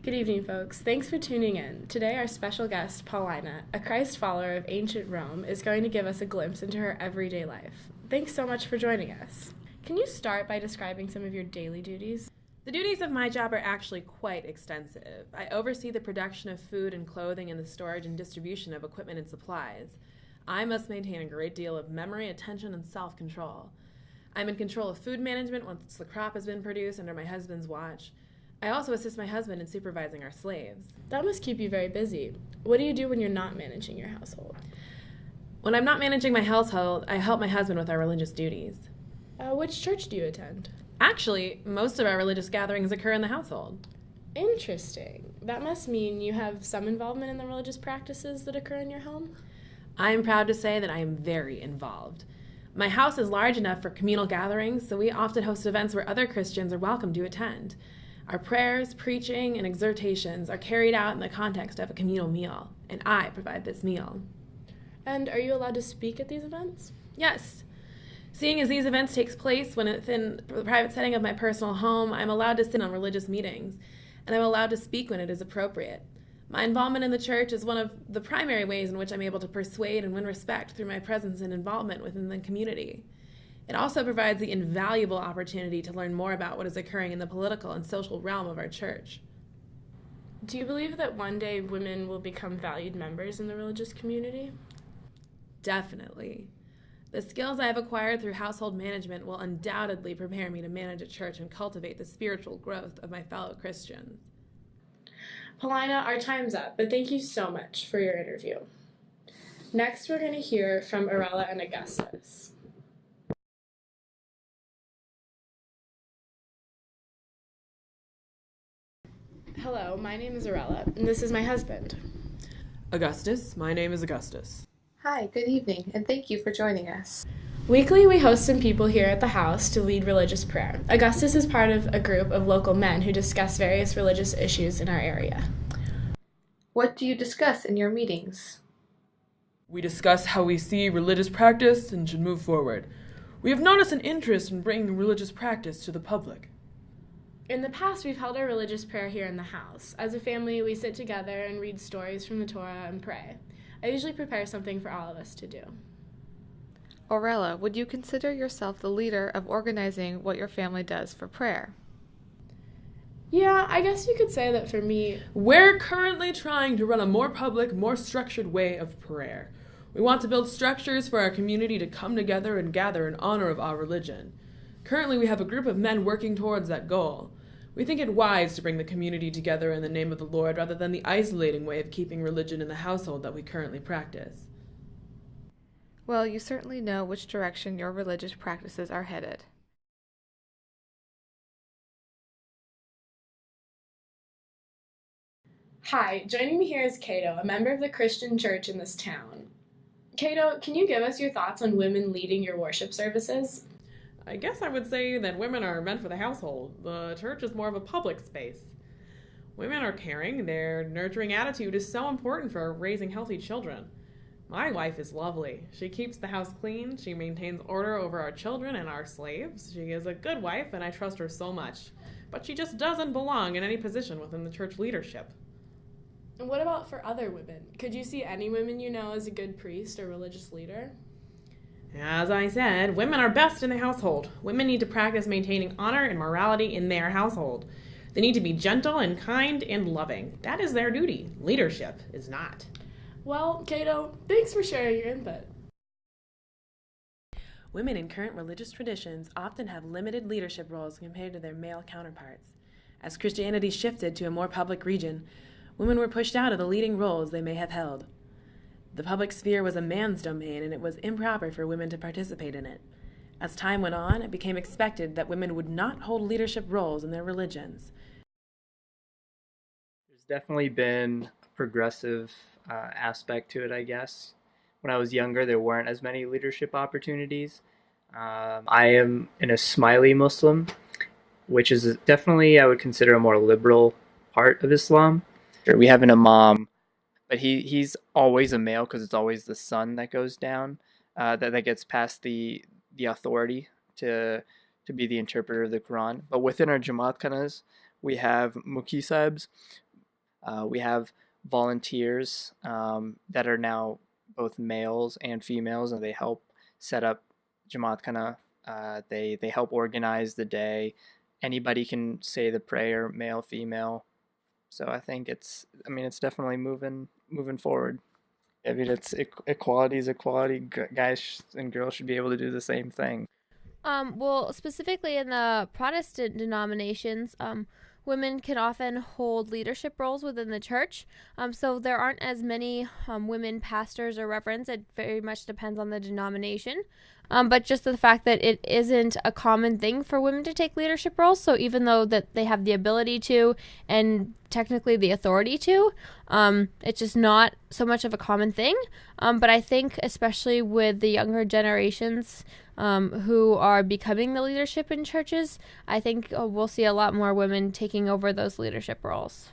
Good evening, folks. Thanks for tuning in. Today, our special guest, Paulina, a Christ follower of ancient Rome, is going to give us a glimpse into her everyday life. Thanks so much for joining us. Can you start by describing some of your daily duties? The duties of my job are actually quite extensive. I oversee the production of food and clothing and the storage and distribution of equipment and supplies. I must maintain a great deal of memory, attention, and self-control. I'm in control of food management once the crop has been produced under my husband's watch. I also assist my husband in supervising our slaves. That must keep you very busy. What do you do when you're not managing your household? When I'm not managing my household, I help my husband with our religious duties. Which church do you attend? Actually, most of our religious gatherings occur in the household. Interesting. That must mean you have some involvement in the religious practices that occur in your home? I am proud to say that I am very involved. My house is large enough for communal gatherings, so we often host events where other Christians are welcome to attend. Our prayers, preaching, and exhortations are carried out in the context of a communal meal, and I provide this meal. And are you allowed to speak at these events? Yes. Seeing as these events take place when it's in the private setting of my personal home, I'm allowed to sit on religious meetings, and I'm allowed to speak when it is appropriate. My involvement in the church is one of the primary ways in which I'm able to persuade and win respect through my presence and involvement within the community. It also provides the invaluable opportunity to learn more about what is occurring in the political and social realm of our church. Do you believe that one day women will become valued members in the religious community? Definitely. The skills I have acquired through household management will undoubtedly prepare me to manage a church and cultivate the spiritual growth of my fellow Christians. Paulina, our time's up, but thank you so much for your interview. Next, we're going to hear from Arella and Augustus. Hello, my name is Arella, and this is my husband. Augustus, my name is Augustus. Hi, good evening, and thank you for joining us. Weekly, we host some people here at the house to lead religious prayer. Augustus is part of a group of local men who discuss various religious issues in our area. What do you discuss in your meetings? We discuss how we see religious practice and should move forward. We have noticed an interest in bringing religious practice to the public. In the past, we've held our religious prayer here in the house. As a family, we sit together and read stories from the Torah and pray. I usually prepare something for all of us to do. Aurella, would you consider yourself the leader of organizing what your family does for prayer? Yeah, I guess you could say that for me. We're currently trying to run a more public, more structured way of prayer. We want to build structures for our community to come together and gather in honor of our religion. Currently, we have a group of men working towards that goal. We think it wise to bring the community together in the name of the Lord rather than the isolating way of keeping religion in the household that we currently practice. Well, you certainly know which direction your religious practices are headed. Hi, joining me here is Cato, a member of the Christian church in this town. Cato, can you give us your thoughts on women leading your worship services? I guess I would say that women are meant for the household. The church is more of a public space. Women are caring. Their nurturing attitude is so important for raising healthy children. My wife is lovely. She keeps the house clean. She maintains order over our children and our slaves. She is a good wife, and I trust her so much. But she just doesn't belong in any position within the church leadership. And what about for other women? Could you see any women you know as a good priest or religious leader? As I said, women are best in the household. Women need to practice maintaining honor and morality in their household. They need to be gentle and kind and loving. That is their duty. Leadership is not. Well, Cato, thanks for sharing your input. Women in current religious traditions often have limited leadership roles compared to their male counterparts. As Christianity shifted to a more public region, women were pushed out of the leading roles they may have held. The public sphere was a man's domain, and it was improper for women to participate in it. As time went on, it became expected that women would not hold leadership roles in their religions. There's definitely been a progressive aspect to it, I guess. When I was younger, there weren't as many leadership opportunities. I am in a Smiley Muslim, which is definitely, I would consider, a more liberal part of Islam. We have an imam, but he's always a male because it's always the son that goes down, that gets past the authority to be the interpreter of the Quran. But within our Jamaat khanas, we have Muki Sahibs, We have volunteers that are now both males and females, and they help set up Jamaat Khana. They help organize the day. Anybody can say the prayer, male, female. So I think it's definitely moving forward. I mean, equality is equality. Guys and girls should be able to do the same thing. Well, specifically in the Protestant denominations, women can often hold leadership roles within the church. So there aren't as many women pastors or reverends. It very much depends on the denomination. But just the fact that it isn't a common thing for women to take leadership roles, so even though that they have the ability to and technically the authority to, it's just not so much of a common thing. But I think especially with the younger generations who are becoming the leadership in churches, I think we'll see a lot more women taking over those leadership roles.